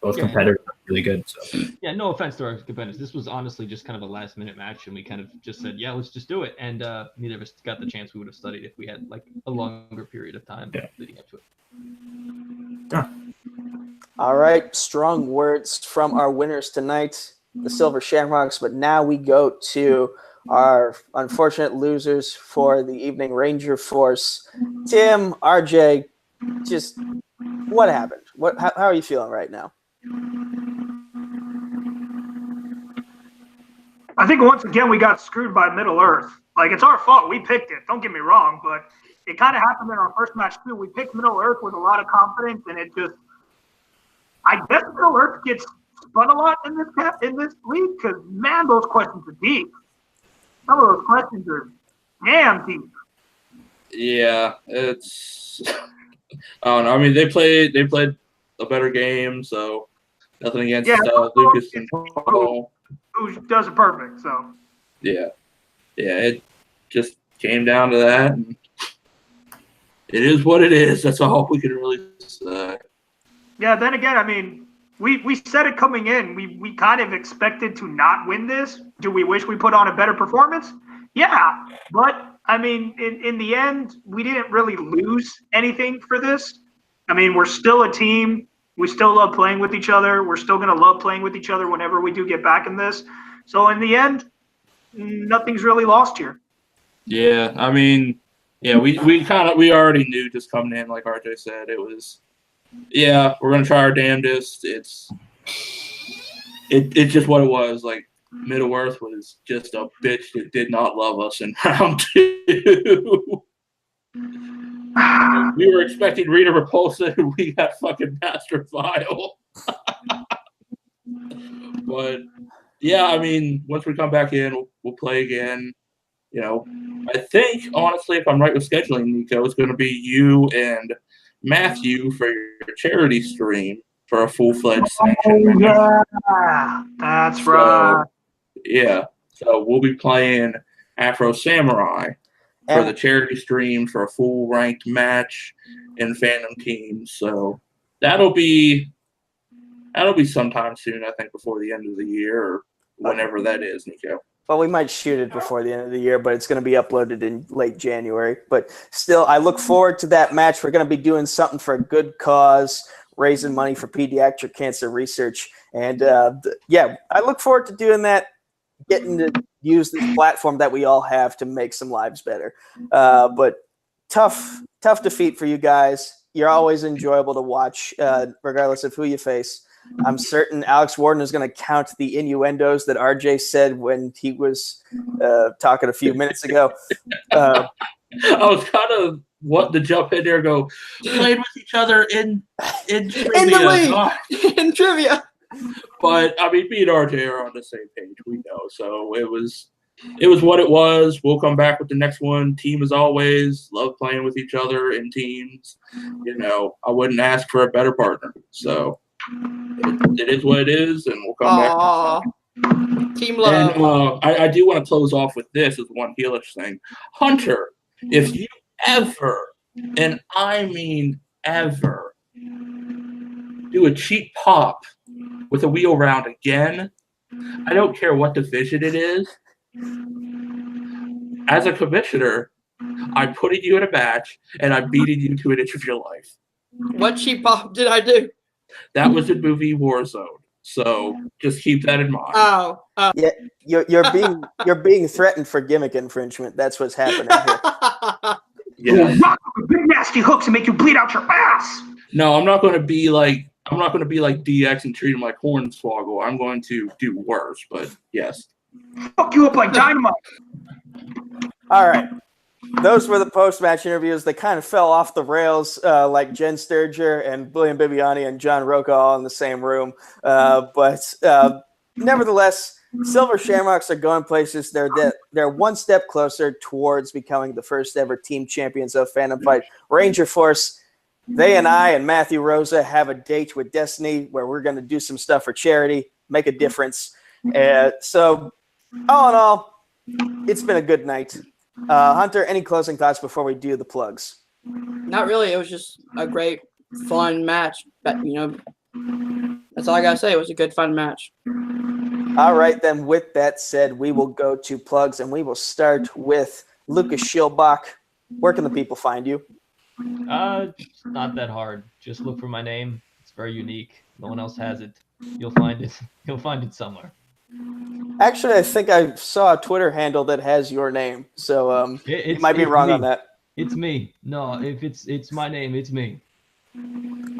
Speaker 5: Both competitors are really good. So.
Speaker 6: Yeah, no offense to our competitors. This was honestly just kind of a last-minute match, and we kind of just said, yeah, let's just do it. And neither of us got the chance we would have studied if we had like a longer period of time leading up to it.
Speaker 5: Yeah.
Speaker 1: All right, strong words from our winners tonight, the Silver Shamrocks. But now we go to our unfortunate losers for the evening, Ranger Force. Tim, RJ, just what happened? How are you feeling right now?
Speaker 4: I think once again we got screwed by Middle Earth. Like, it's our fault. We picked it. Don't get me wrong, but it kind of happened in our first match too. We picked Middle Earth with a lot of confidence, and it just, I guess Middle Earth gets spun a lot in this league because, man, those questions are deep. Some of those questions are damn deep.
Speaker 3: Yeah, it's. I don't know. I mean, they played a better game, so nothing against Lucas and Paul.
Speaker 4: Who does it perfect? So.
Speaker 3: Yeah, it just came down to that. And it is what it is. That's all we can really say.
Speaker 4: Yeah. Then again, I mean, we said it coming in. We kind of expected to not win this. Do we wish we put on a better performance? Yeah, but I mean, in the end, we didn't really lose anything for this. I mean, we're still a team. We still love playing with each other. We're still going to love playing with each other whenever we do get back in this. So in the end, nothing's really lost here.
Speaker 3: Yeah, I mean, yeah, we already knew just coming in, like RJ said, it was, yeah, we're going to try our damnedest. It's just what it was. Like, Middle Earth was just a bitch that did not love us in round 2. We were expecting Rita Repulsa, and we got fucking Master Vile. But yeah, I mean, once we come back in, we'll play again. You know, I think honestly, if I'm right with scheduling, Nico, it's going to be you and Matthew for your charity stream for a full-fledged sanction.
Speaker 4: Yeah, that's right.
Speaker 3: Yeah, so we'll be playing Afro Samurai for the charity stream for a full ranked match in Fandom teams. So that'll be sometime soon, I think, before the end of the year or whenever that is, Nico.
Speaker 1: Well, we might shoot it before the end of the year, but it's going to be uploaded in late January. But still, I look forward to that match. We're going to be doing something for a good cause, raising money for pediatric cancer research. And yeah, I look forward to doing that, getting to use this platform that we all have to make some lives better. But tough defeat for you guys. You're always enjoyable to watch, regardless of who you face. I'm certain Alex Warden is going to count the innuendos that RJ said when he was talking a few minutes ago.
Speaker 3: I was kind of wanting to jump in there and go, played with each other in trivia.
Speaker 2: In the league. In trivia.
Speaker 3: But I mean, me and RJ are on the same page. We know, so it was what it was. We'll come back with the next one. Team as always. Love playing with each other in teams. You know, I wouldn't ask for a better partner. So it is what it is, and we'll come back.
Speaker 2: Team love.
Speaker 3: And I do want to close off with this as one heelish thing. Hunter, if you ever, and I mean ever, do a cheap pop with a wheel round again, I don't care what division it is. As a commissioner, I'm putting you in a match, and I'm beating you to an inch of your life.
Speaker 2: What cheap pop did I do?
Speaker 3: That was in movie Warzone, so just keep that in mind.
Speaker 2: Oh,
Speaker 1: Yeah, you're being threatened for gimmick infringement. That's what's happening here.
Speaker 3: Yeah.
Speaker 4: Rock with big nasty hooks and make you bleed out your ass.
Speaker 3: No, I'm not going to be like DX and treat him like Hornswoggle. I'm going to do worse, but yes.
Speaker 4: Fuck you up like dynamite.
Speaker 1: All right. Those were the post-match interviews. They kind of fell off the rails, like Jen Sturger and William Bibiani and John Roca all in the same room. But nevertheless, Silver Shamrocks are going places. They're one step closer towards becoming the first ever team champions of Fandom Fight. Ranger Force, they and I and Matthew Rosa have a date with Destiny where we're going to do some stuff for charity, make a difference. So, all in all, it's been a good night. Hunter, any closing thoughts before we do the plugs?
Speaker 2: not really. It was just a great, fun match. But, you know, that's all I got to say. It was a good, fun match.
Speaker 1: All right, then, with that said, we will go to plugs, and we will start with Lucas Schilbach. Where can the people find you?
Speaker 6: It's not that hard. Just look for my name. It's very unique. No one else has it. You'll find it. You'll find it somewhere.
Speaker 1: Actually, I think I saw a Twitter handle that has your name, so you might be wrong on that.
Speaker 6: It's me. No, if it's my name, it's me.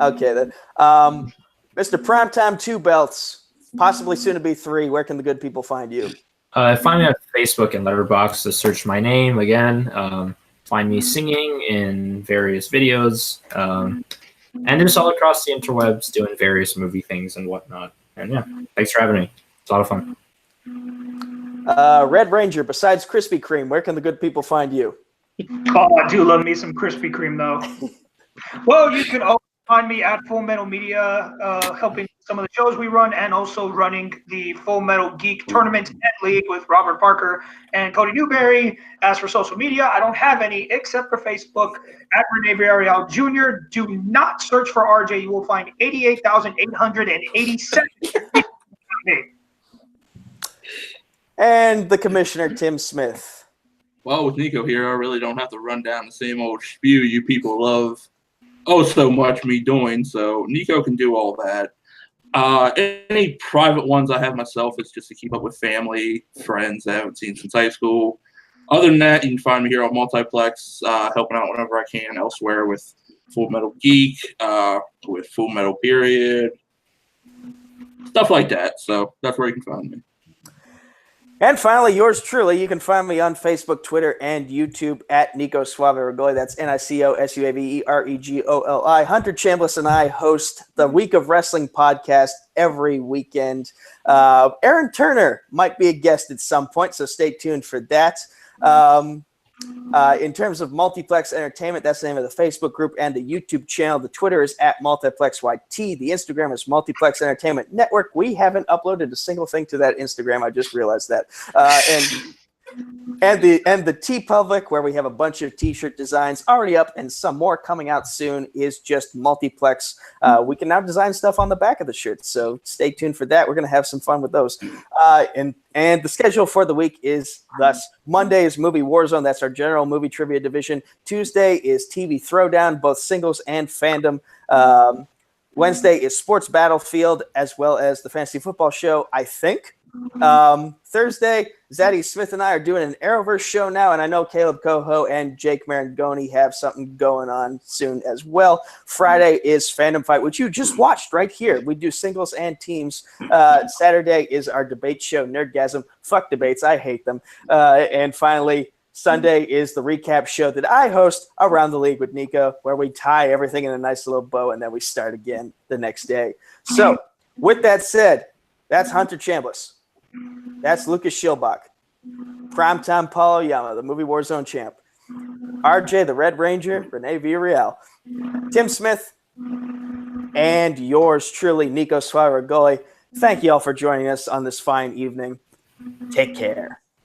Speaker 1: Okay, then. Mr. Primetime 2 Belts, possibly soon to be 3. Where can the good people find you?
Speaker 5: Find me on Facebook and Letterboxd to search my name again. Find me singing in various videos. And just all across the interwebs doing various movie things and whatnot. And yeah, thanks for having me. It's a lot of fun.
Speaker 1: Red Ranger, besides Krispy Kreme, where can the good people find you?
Speaker 4: Oh, I do love me some Krispy Kreme, though. Well, you can always find me at Full Metal Media, helping some of the shows we run, and also running the Full Metal Geek Tournament and League with Robert Parker and Cody Newberry. As for social media, I don't have any except for Facebook at Rene Villarreal Jr. Do not search for RJ. You will find 88,887.
Speaker 1: And the Commissioner, Tim Smith.
Speaker 3: Well, with Nico here, I really don't have to run down the same old spew you people love so much me doing, so Nico can do all that. Any private ones I have myself is just to keep up with family, friends I haven't seen since high school. Other than that, you can find me here on Multiplex, helping out whenever I can elsewhere with Full Metal Geek, with Full Metal Period, stuff like that. So that's where you can find me.
Speaker 1: And finally, yours truly. You can find me on Facebook, Twitter, and YouTube at Nico Suave Regoli. That's NICOSUAVEREGOLI. Hunter Chambliss and I host the Week of Wrestling podcast every weekend. Aaron Turner might be a guest at some point, so stay tuned for that. In terms of Multiplex Entertainment, that's the name of the Facebook group and the YouTube channel. The Twitter is at MultiplexYT. The Instagram is Multiplex Entertainment Network. We haven't uploaded a single thing to that Instagram. I just realized that. And the TeePublic, where we have a bunch of T-shirt designs already up and some more coming out soon, is just Multiplex. We can now design stuff on the back of the shirts, so stay tuned for that. We're going to have some fun with those. And the schedule for the week is thus: Monday is Movie Warzone. That's our general movie trivia division. Tuesday is TV Throwdown, both singles and fandom. Wednesday is Sports Battlefield, as well as the Fantasy Football Show, I think. Thursday, Zaddy Smith and I are doing an Arrowverse show now, and I know Caleb Coho and Jake Marangoni have something going on soon as well. Friday is Fandom Fight, which you just watched right here. We do singles and teams. Saturday is our debate show, Nerdgasm. Fuck debates, I hate them. And finally, Sunday is the recap show that I host, Around the League with Nico, where we tie everything in a nice little bow, and then we start again the next day. So, with that said, that's Hunter Chambliss. That's Lucas Schilbach. Primetime Paulo Yama, the Movie Warzone champ. RJ, the Red Ranger, Rene Villarreal. Tim Smith, and yours truly, Nico Suave Regoli. Thank you all for joining us on this fine evening. Take care.